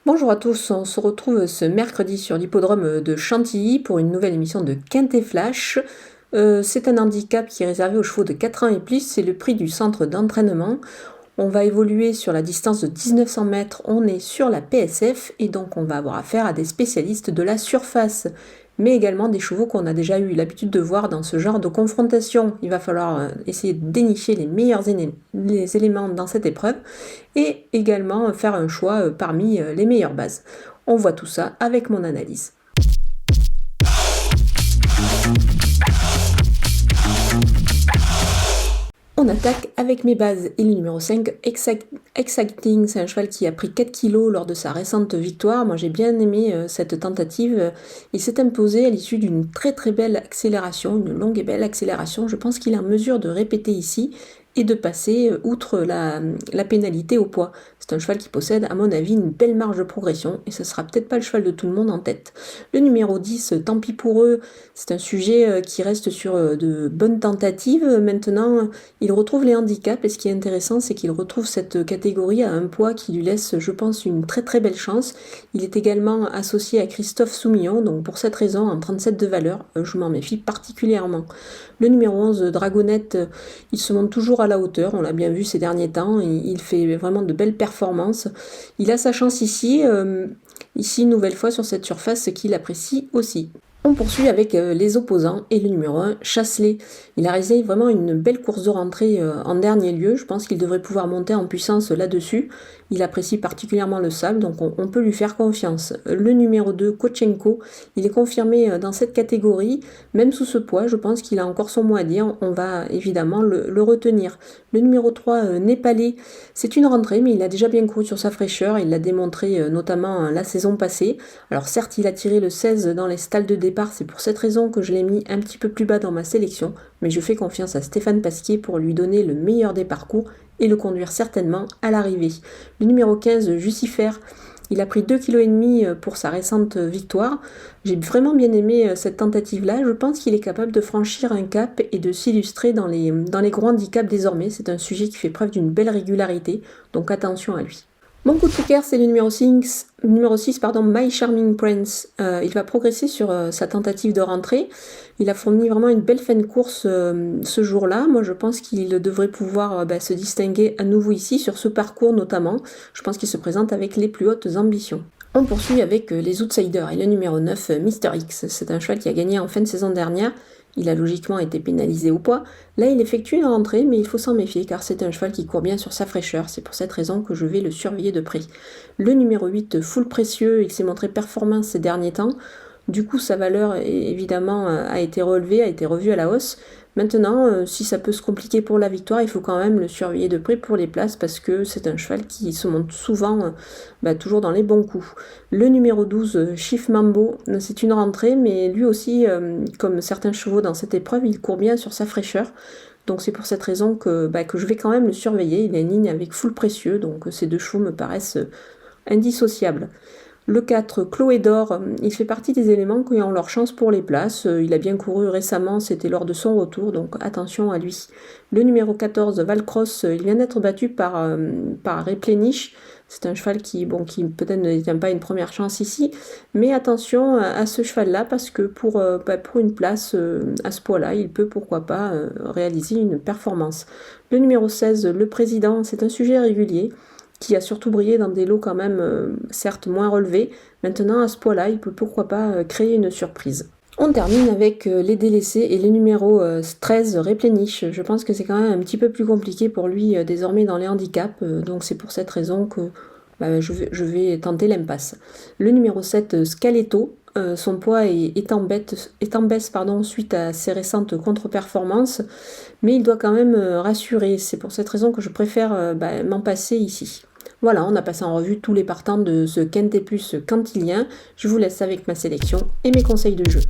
Bonjour à tous, on se retrouve ce mercredi sur l'hippodrome de Chantilly pour une nouvelle émission de Quintet Flash. C'est un handicap qui est réservé aux chevaux de 4 ans et plus, c'est le prix du centre d'entraînement. On va évoluer sur la distance de 1900 mètres, on est sur la PSF et donc on va avoir affaire à des spécialistes de la surface, mais également des chevaux qu'on a déjà eu l'habitude de voir dans ce genre de confrontation. Il va falloir essayer de dénicher les meilleurs les éléments dans cette épreuve et également faire un choix parmi les meilleures bases. On voit tout ça avec mon analyse. On attaque avec mes bases et le numéro 5, Exacting, c'est un cheval qui a pris 4 kg lors de sa récente victoire. Moi j'ai bien aimé cette tentative. Il s'est imposé à l'issue d'une très belle accélération, une longue et belle accélération. Je pense qu'il est en mesure de répéter ici et de passer outre la pénalité au poids. C'est un cheval qui possède, à mon avis, une belle marge de progression et ce sera peut-être pas le cheval de tout le monde en tête. Le numéro 10, tant pis pour eux, c'est un sujet qui reste sur de bonnes tentatives. Maintenant, il retrouve les handicaps et ce qui est intéressant, c'est qu'il retrouve cette catégorie à un poids qui lui laisse, je pense, une très belle chance. Il est également associé à Christophe Soumillon, donc pour cette raison, en 37 de valeur, je m'en méfie particulièrement. Le numéro 11, Dragonnette, il se montre toujours à la hauteur, on l'a bien vu ces derniers temps, il fait vraiment de belles performances. Il a sa chance ici, une nouvelle fois sur cette surface, ce qu'il apprécie aussi. On poursuit avec les opposants et le numéro 1, Chasselet. Il a réalisé vraiment une belle course de rentrée en dernier lieu. Je pense qu'il devrait pouvoir monter en puissance là-dessus. Il apprécie particulièrement le sable, donc on peut lui faire confiance. Le numéro 2, Kochenko, il est confirmé dans cette catégorie. Même sous ce poids, je pense qu'il a encore son mot à dire. On va évidemment le retenir. Le numéro 3, Népalais, c'est une rentrée, mais il a déjà bien couru sur sa fraîcheur. Il l'a démontré notamment la saison passée. Alors certes, il a tiré le 16 dans les stalles de départ. C'est pour cette raison que je l'ai mis un petit peu plus bas dans ma sélection. Mais je fais confiance à Stéphane Pasquier pour lui donner le meilleur des parcours et le conduire certainement à l'arrivée. Le numéro 15, Jucifer, il a pris 2,5 kg pour sa récente victoire. J'ai vraiment bien aimé cette tentative-là. Je pense qu'il est capable de franchir un cap et de s'illustrer dans les gros handicaps désormais. C'est un sujet qui fait preuve d'une belle régularité, donc attention à lui. Mon coup de cœur, c'est le numéro 6, My Charming Prince. Il va progresser sur sa tentative de rentrée. Il a fourni vraiment une belle fin de course ce jour-là. Moi, je pense qu'il devrait pouvoir se distinguer à nouveau ici, sur ce parcours notamment. Je pense qu'il se présente avec les plus hautes ambitions. On poursuit avec les outsiders et le numéro 9, Mr. X. C'est un cheval qui a gagné en fin de saison dernière. Il a logiquement été pénalisé au poids. Là, il effectue une rentrée, mais il faut s'en méfier car c'est un cheval qui court bien sur sa fraîcheur. C'est pour cette raison que je vais le surveiller de près. Le numéro 8, Full Précieux, il s'est montré performant ces derniers temps. Du coup, sa valeur, évidemment, a été relevée, a été revue à la hausse. Maintenant, si ça peut se compliquer pour la victoire, il faut quand même le surveiller de près pour les places parce que c'est un cheval qui se monte souvent, toujours dans les bons coups. Le numéro 12, Chief Mambo, c'est une rentrée, mais lui aussi, comme certains chevaux dans cette épreuve, il court bien sur sa fraîcheur. Donc c'est pour cette raison que je vais quand même le surveiller. Il a une ligne avec Full Précieux, donc ces deux chevaux me paraissent indissociables. Le 4, Chloé d'Or, il fait partie des éléments qui ont leur chance pour les places. Il a bien couru récemment, c'était lors de son retour, donc attention à lui. Le numéro 14, Valcross, il vient d'être battu par Replenish. C'est un cheval qui peut-être ne détient pas une première chance ici, mais attention à ce cheval-là parce que pour une place à ce poids-là, il peut pourquoi pas réaliser une performance. Le numéro 16, Le Président, c'est un sujet régulier qui a surtout brillé dans des lots quand même certes moins relevés. Maintenant, à ce poids-là, il peut pourquoi pas créer une surprise. On termine avec les délaissés et le numéro 13, Replenish. Je pense que c'est quand même un petit peu plus compliqué pour lui désormais dans les handicaps, donc c'est pour cette raison que je vais tenter l'impasse. Le numéro 7, Scaletto. Son poids est en baisse suite à ses récentes contre-performances, mais il doit quand même rassurer. C'est pour cette raison que je préfère m'en passer ici. Voilà, on a passé en revue tous les partants de ce Quintet Plus cantilien. Je vous laisse avec ma sélection et mes conseils de jeu.